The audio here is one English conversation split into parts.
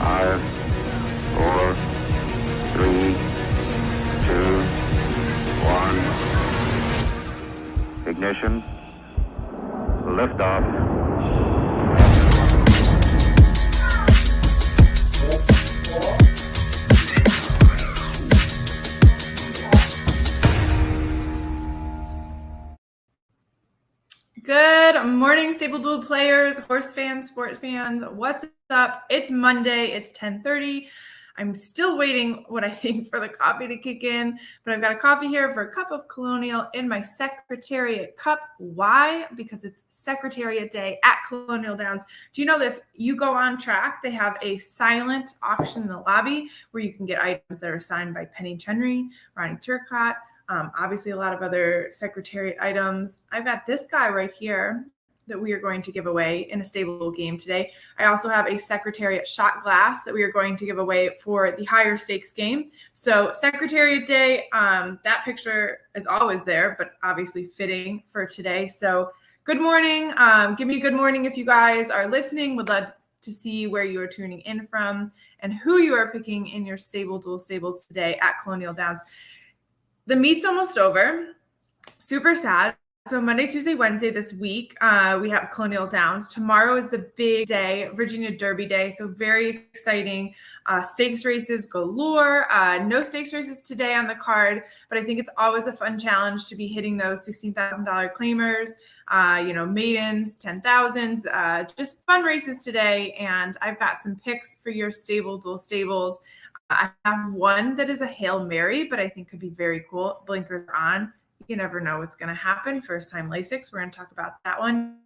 5, 4, 3, 2, 1. Ignition. Liftoff. Good morning, Stable Duel players, horse fans, sport fans. What's up? It's Monday. It's 10:30. I'm still waiting what I think for the coffee to kick in, but I've got a coffee here for a Cup of Colonial in my Secretariat cup. Why? Because it's Secretariat Day at Colonial Downs. Do you know that if you go on track, they have a silent auction in the lobby where you can get items that are signed by Penny Chenry, Ronnie Turcotte, obviously a lot of other Secretariat items. I've got this guy right here that we are going to give away in a stable game today. I also have a Secretariat shot glass that we are going to give away for the higher stakes game. So Secretariat Day, that picture is always there, but obviously fitting for today. So good morning. Give me a good morning if you guys are listening. Would love to see where you are tuning in from and who you are picking in your Stable Duel stables today at Colonial Downs. The meet's almost over. Super sad. So Monday, Tuesday, Wednesday this week, we have Colonial Downs. Tomorrow is the big day, Virginia Derby Day. So very exciting. Stakes races galore. No stakes races today on the card, but I think it's always a fun challenge to be hitting those $16,000 claimers, maidens, 10,000s, just fun races today. And I've got some picks for your Stable Duel stables. I have one that is a Hail Mary, but I think could be very cool. Blinkers are on. You never know what's going to happen. First time Lasix. We're going to talk about that one.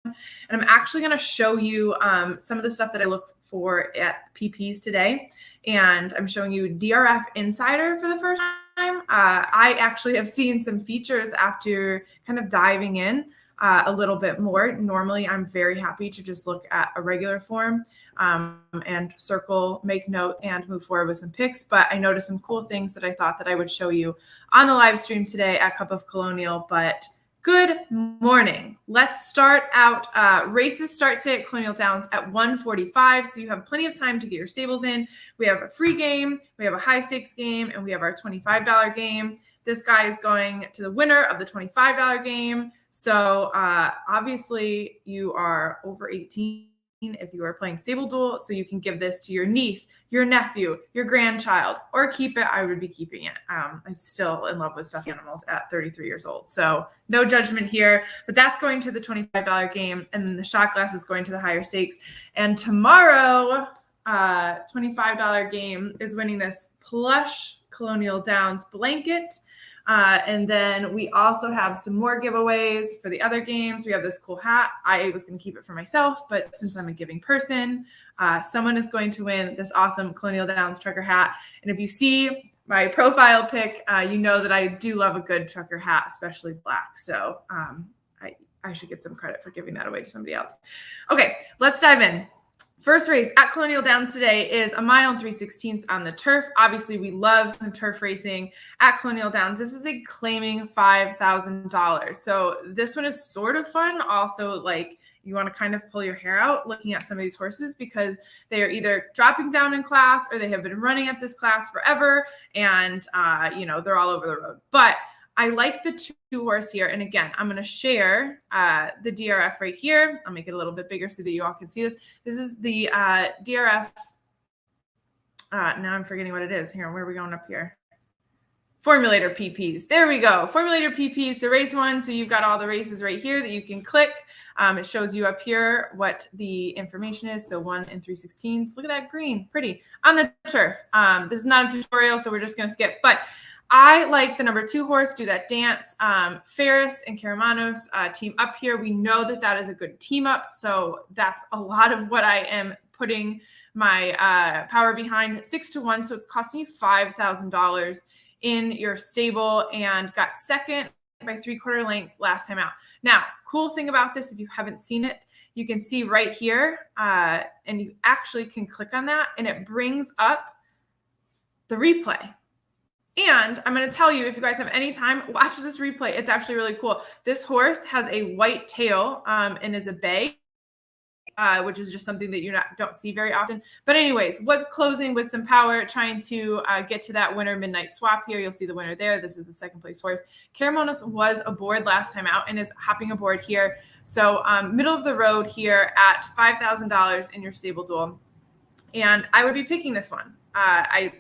And I'm actually going to show you some of the stuff that I look for at PPs today. And I'm showing you DRF Insider for the first time. I actually have seen some features after kind of diving in a little bit more. Normally, I'm very happy to just look at a regular form and circle, make note, and move forward with some picks. But I noticed some cool things that I thought that I would show you on the live stream today at Cup of Colonial. But good morning. Let's start out. Races start today at Colonial Downs at 1:45. So you have plenty of time to get your stables in. We have a free game, we have a high stakes game, and we have our $25 game. This guy is going to the winner of the $25 game. So obviously you are over 18 if you are playing Stable Duel, so you can give this to your niece, your nephew, your grandchild, or keep it. I would be keeping it. I'm still in love with stuffed animals at 33 years old. So no judgment here, but that's going to the $25 game. And then the shot glass is going to the higher stakes. And tomorrow, $25 game is winning this plush Colonial Downs blanket. And then we also have some more giveaways for the other games. We have this cool hat. I was going to keep it for myself, but since I'm a giving person, someone is going to win this awesome Colonial Downs trucker hat. And if you see my profile pic, you know that I do love a good trucker hat, especially black. So I should get some credit for giving that away to somebody else. Okay, let's dive in. First race at Colonial Downs today is 1 mile and 3/16 on the turf. Obviously, we love some turf racing at Colonial Downs. This is a claiming $5,000. So this one is sort of fun. Also, like, you want to kind of pull your hair out looking at some of these horses because they are either dropping down in class or they have been running at this class forever. And, they're all over the road. But I like the two horse here. And again, I'm going to share the DRF right here. I'll make it a little bit bigger so that you all can see this. This is the DRF. Now I'm forgetting what it is. Here, where are we going up here? Formulator PPs. There we go. Formulator PPs. So race one. So you've got all the races right here that you can click. It shows you up here what the information is. So 1 and 3/16. Look at that green. Pretty. On the turf. This is not a tutorial, so we're just going to skip. But I like the number 2 horse, Do That Dance. Ferris and Karamanos team up here. We know that that is a good team up. So that's a lot of what I am putting my power behind. 6-1. So it's costing you $5,000 in your stable and got second by 3/4 lengths last time out. Now, cool thing about this, if you haven't seen it, you can see right here and you actually can click on that and it brings up the replay. And I'm going to tell you, if you guys have any time, watch this replay. It's actually really cool. This horse has a white tail and is a bay. which is just something that you don't see very often. But anyways, was closing with some power, trying to get to that winner midnight swap here. You'll see the winner there. This is the second place horse. Caramonas was aboard last time out and is hopping aboard here. So middle of the road here at $5,000 in your stable duel. And I would be picking this one. I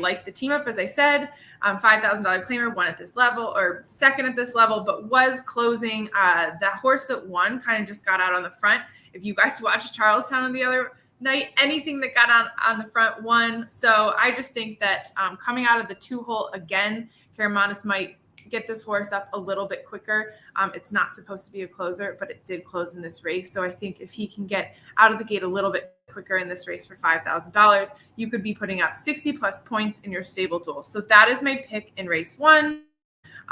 like the team up, as I said, $5,000 claimer, won at this level or second at this level, but was closing. The horse that won kind of just got out on the front. If you guys watched Charlestown on the other night, anything that got on the front won. So I just think that coming out of the 2-hole again, Caramonas might get this horse up a little bit quicker. It's not supposed to be a closer, but it did close in this race. So I think if he can get out of the gate a little bit quicker in this race for $5,000, you could be putting up 60 plus points in your stable duel. So that is my pick in race 1,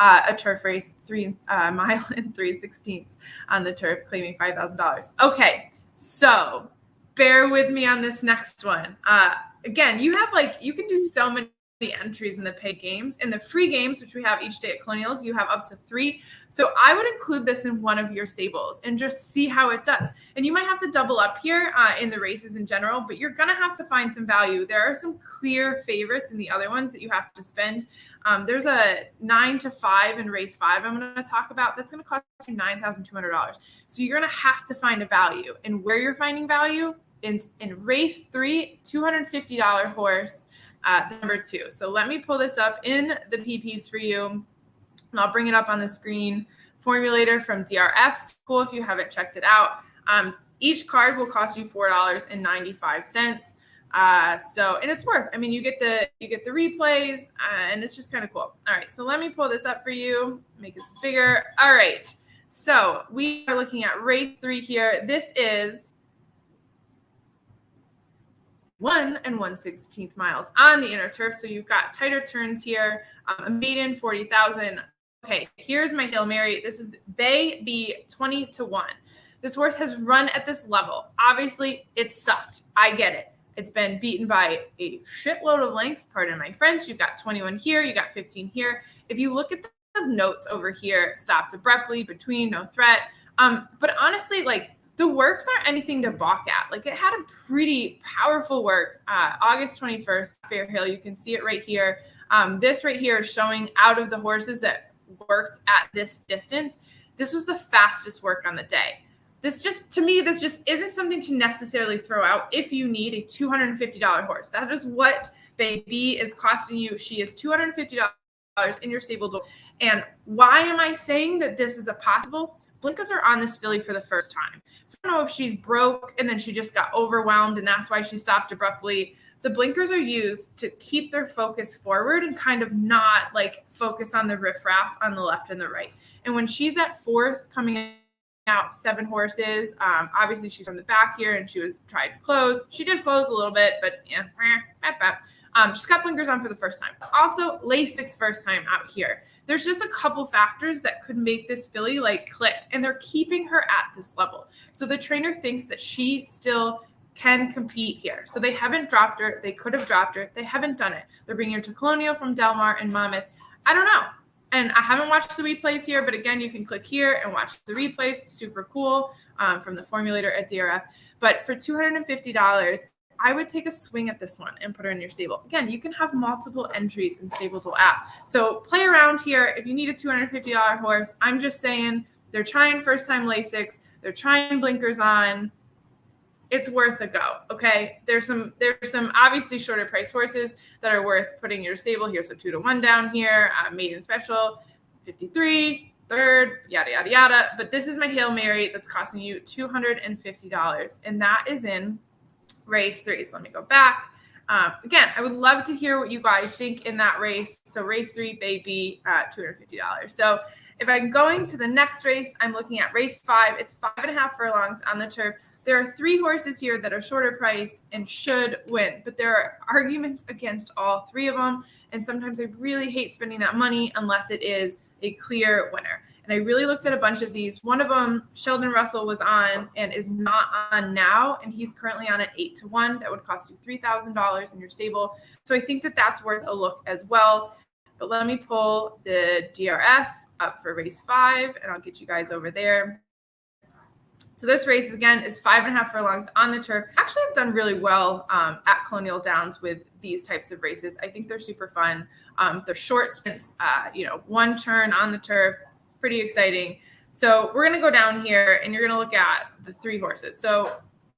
a turf race, 3 mile and 3/16 on the turf, claiming $5,000. Okay, so bear with me on this next one. Again, you can do so many entries in the paid games. In the free games, which we have each day at Colonials, you have up to 3. So I would include this in one of your stables and just see how it does. And you might have to double up here in the races in general, but you're going to have to find some value. There are some clear favorites in the other ones that you have to spend. There's a 9 to 5 in race 5 I'm going to talk about. That's going to cost you $9,200. So you're going to have to find a value. And where you're finding value in race 3, $250 horse, number 2. So let me pull this up in the PPs for you, and I'll bring it up on the screen. Formulator from DRF School, if you haven't checked it out. Each card will cost you $4.95. And it's worth. I mean, you get the replays, and it's just kind of cool. All right, so let me pull this up for you, make this bigger. All right, so we are looking at race 3 here. This is 1 1/16 miles on the inner turf. So you've got tighter turns here. A maiden, 40,000. Okay, here's my Hail Mary. This is Bay B, 20 to 1. This horse has run at this level. Obviously, it sucked. I get it. It's been beaten by a shitload of lengths. Pardon my French. You've got 21 here. You got 15 here. If you look at the notes over here, stopped abruptly, between, no threat. But honestly, the works aren't anything to balk at. It had a pretty powerful work. August 21st, Fair Hill. You can see it right here. This right here is showing out of the horses that worked at this distance. This was the fastest work on the day. This just isn't something to necessarily throw out if you need a $250 horse. That is what Baby is costing you. She is $250 in your stable duel. And why am I saying that this is a possible? Blinkers are on this filly for the first time. So I don't know if she's broke and then she just got overwhelmed and that's why she stopped abruptly. The blinkers are used to keep their focus forward and kind of not focus on the riffraff on the left and the right. And when she's at 4th, coming out 7 horses, obviously she's from the back here and she was tried to close. She did close a little bit, but yeah, she's got blinkers on for the first time. Also, Lasix first time out here. There's just a couple factors that could make this filly click, and they're keeping her at this level. So the trainer thinks that she still can compete here. So they haven't dropped her. They could have dropped her. They haven't done it. They're bringing her to Colonial from Del Mar and Monmouth. I don't know. And I haven't watched the replays here, but again, you can click here and watch the replays. Super cool from the formulator at DRF. But for $250, I would take a swing at this one and put her in your stable. Again, you can have multiple entries in Stable Duel app. So play around here. If you need a $250 horse, I'm just saying they're trying first time Lasix. They're trying blinkers on. It's worth a go. Okay. There's some obviously shorter price horses that are worth putting in your stable here. So 2 to 1 down here, maiden special, 53, third, yada, yada, yada. But this is my Hail Mary that's costing you $250. And that is in race 3. So let me go back. Again, I would love to hear what you guys think in that race. So race 3, Baby, $250. So if I'm going to the next race, I'm looking at race 5. It's 5.5 furlongs on the turf. There are 3 horses here that are shorter price and should win, but there are arguments against all 3 of them. And sometimes I really hate spending that money unless it is a clear winner. And I really looked at a bunch of these. One of them, Sheldon Russell, was on and is not on now. And he's currently on at 8 to 1. That would cost you $3,000 in your stable. So I think that that's worth a look as well. But let me pull the DRF up for race 5 and I'll get you guys over there. So this race, again, is 5.5 furlongs on the turf. Actually, I've done really well at Colonial Downs with these types of races. I think they're super fun. They're short sprints, one turn on the turf, pretty exciting. So we're going to go down here, and you're going to look at the 3 horses. So,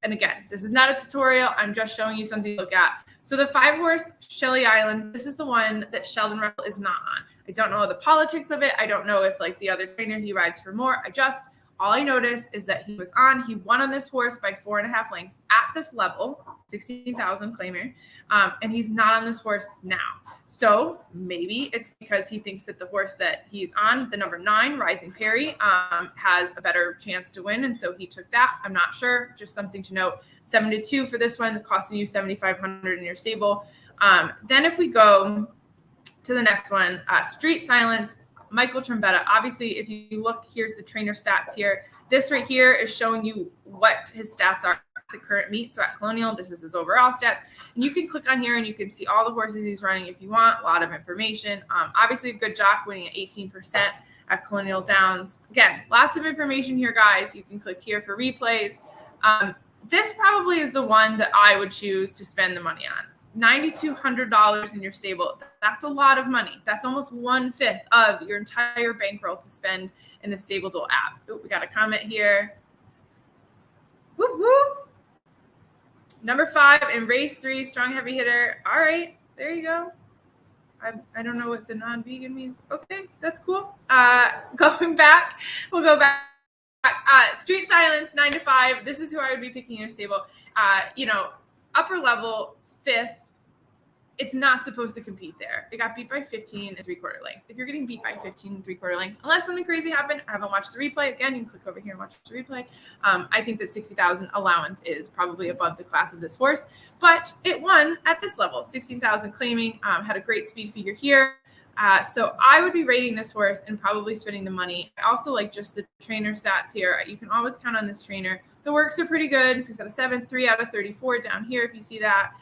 and again, this is not a tutorial. I'm just showing you something to look at. So the 5-horse Shelley Island, this is the one that Sheldon Russell is not on. I don't know the politics of it. I don't know if, like, the other trainer he rides for more. All I noticed is that he won on this horse by 4.5 lengths at this level, 16,000 claimer, and he's not on this horse now. So maybe it's because he thinks that the horse that he's on, the number 9, Rising Perry, has a better chance to win, and so he took that. I'm not sure. Just something to note. 7-2 for this one, costing you $7,500 in your stable. Then if we go to the next one, Street Silence, Michael Trombetta. Obviously, if you look, here's the trainer stats here. This right here is showing you what his stats are at the current meet. So at Colonial, this is his overall stats. And you can click on here and you can see all the horses he's running if you want. A lot of information. Obviously, a good jock winning at 18% at Colonial Downs. Again, lots of information here, guys. You can click here for replays. This probably is the one that I would choose to spend the money on. $9,200 in your stable. That's a lot of money. That's almost 1/5 of your entire bankroll to spend in the Stable Duel app. Ooh, we got a comment here. Whoop, whoop. Number 5 in race 3, strong heavy hitter. All right, there you go. I don't know what the non-vegan means. Okay, that's cool. Going back, we'll go back. Street Silence, 9-5. This is who I would be picking in your stable. Upper level, 5th. It's not supposed to compete there. It got beat by 15 3/4 lengths. If you're getting beat by 15 3/4 lengths, unless something crazy happened, I haven't watched the replay. Again, you can click over here and watch the replay. I think that 60,000 allowance is probably above the class of this horse, but it won at this level, 16,000 claiming, had a great speed figure here. So I would be rating this horse and probably spending the money. I also like just the trainer stats here. You can always count on this trainer. The works are pretty good, 6 out of 7, 3 out of 34 down here if you see that.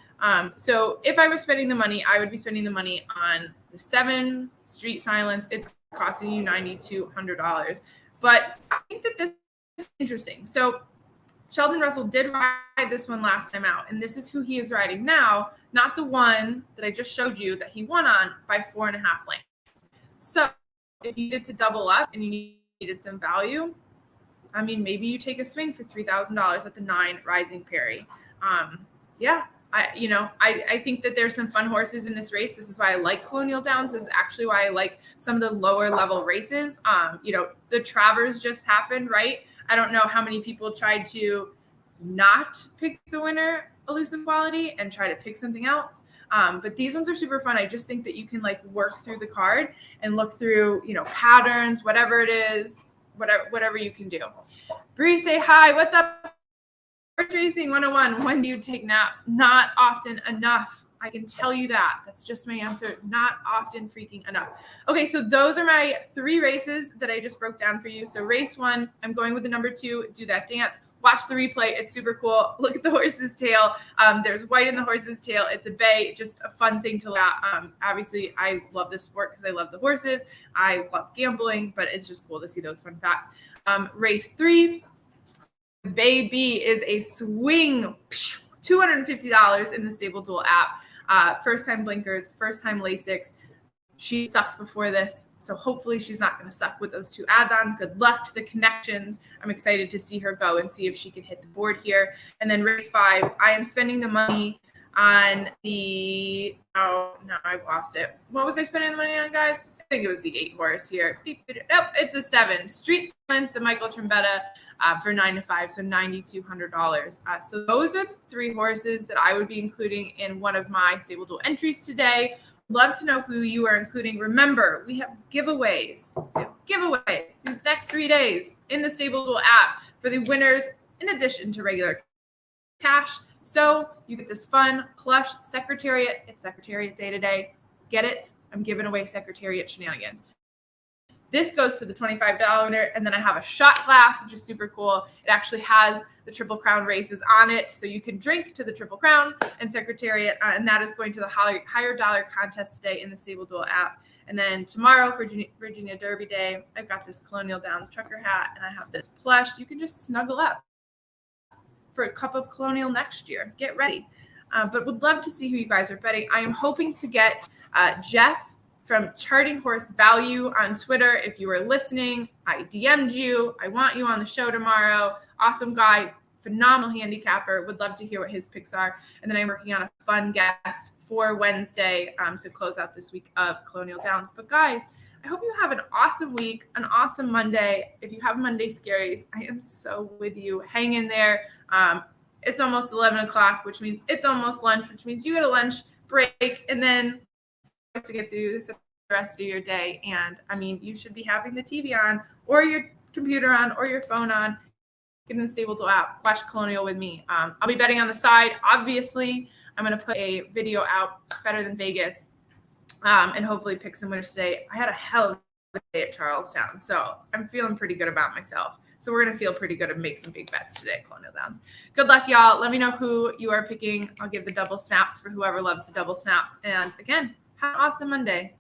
So if I was spending the money, I would be spending the money on the 7 Street Silence. It's costing you $9,200. But I think that this is interesting. So Sheldon Russell did ride this one last time out, and this is who he is riding now, not the one that I just showed you that he won on by 4.5 lengths. So if you needed to double up and you needed some value, I mean, maybe you take a swing for $3,000 at the 9 Rising Perry. I think that there's some fun horses in this race. This is why I like Colonial Downs. This is actually why I like some of the lower level races. The Travers just happened, right? I don't know how many people tried to not pick the winner, Elusive Quality, and try to pick something else. But these ones are super fun. I just think that you can work through the card and look through, patterns, whatever it is, whatever you can do. Bri, say hi. What's up? Horse Racing 101. When do you take naps? Not often enough. I can tell you that. That's just my answer. Not often freaking enough. Okay, so those are my 3 races that I just broke down for you. So race 1, I'm going with the number 2, Do That Dance. Watch the replay. It's super cool. Look at the horse's tail. There's white in the horse's tail. It's a bay. Just a fun thing to look at. Obviously, I love this sport because I love the horses. I love gambling, but it's just cool to see those fun facts. Race 3, baby is a swing. $250 in the Stable Duel app. First time blinkers, first time Lasix. She sucked before this, so hopefully she's not going to suck with those 2 add-on. Good luck to the connections. I'm excited to see her go and see if she can hit the board here. And then race 5, I am spending the money on the – oh, no, I've lost it. What was I spending the money on, guys? I think it was the 8 horse here. Nope, it's a 7. Street Silence, the Michael Trombetta. For 9-5, so $9,200. So those are the 3 horses that I would be including in one of my Stable Duel entries today. Love to know who you are including. Remember, we have giveaways. These next 3 days in the Stable Duel app for the winners, in addition to regular cash. So you get this fun plush Secretariat. It's Secretariat Day today. Get it? I'm giving away Secretariat shenanigans. This goes to the $25 winner, and then I have a shot glass, which is super cool. It actually has the Triple Crown races on it, so you can drink to the Triple Crown and Secretariat, and that is going to the higher dollar contest today in the Stable Duel app. And then tomorrow for Virginia Derby Day, I've got this Colonial Downs trucker hat, and I have this plush. You can just snuggle up. for a Cup of Colonial next year. Get ready. But would love to see who you guys are betting. I am hoping to get Jeff from Charting Horse Value on Twitter. If you are listening, I DM'd you. I want you on the show tomorrow. Awesome guy, phenomenal handicapper. Would love to hear what his picks are. And then I'm working on a fun guest for Wednesday to close out this week of Colonial Downs. But guys, I hope you have an awesome week, an awesome Monday. If you have Monday scaries, I am so with you. Hang in there. It's almost 11 o'clock, which means it's almost lunch, which means you get a lunch break and then to get through the rest of your day. And I mean, you should be having the TV on or your computer on or your phone on. Get in the Stable to app, watch Colonial with me. I'll be betting on the side. Obviously, I'm going to put a video out, Better Than Vegas, and hopefully pick some winners today. I had a hell of a day at Charlestown, so I'm feeling pretty good about myself. So we're going to feel pretty good and make some big bets today, Colonial Downs. Good luck, y'all. Let me know who you are picking. I'll give the double snaps for whoever loves the double snaps. And again, have an awesome Monday.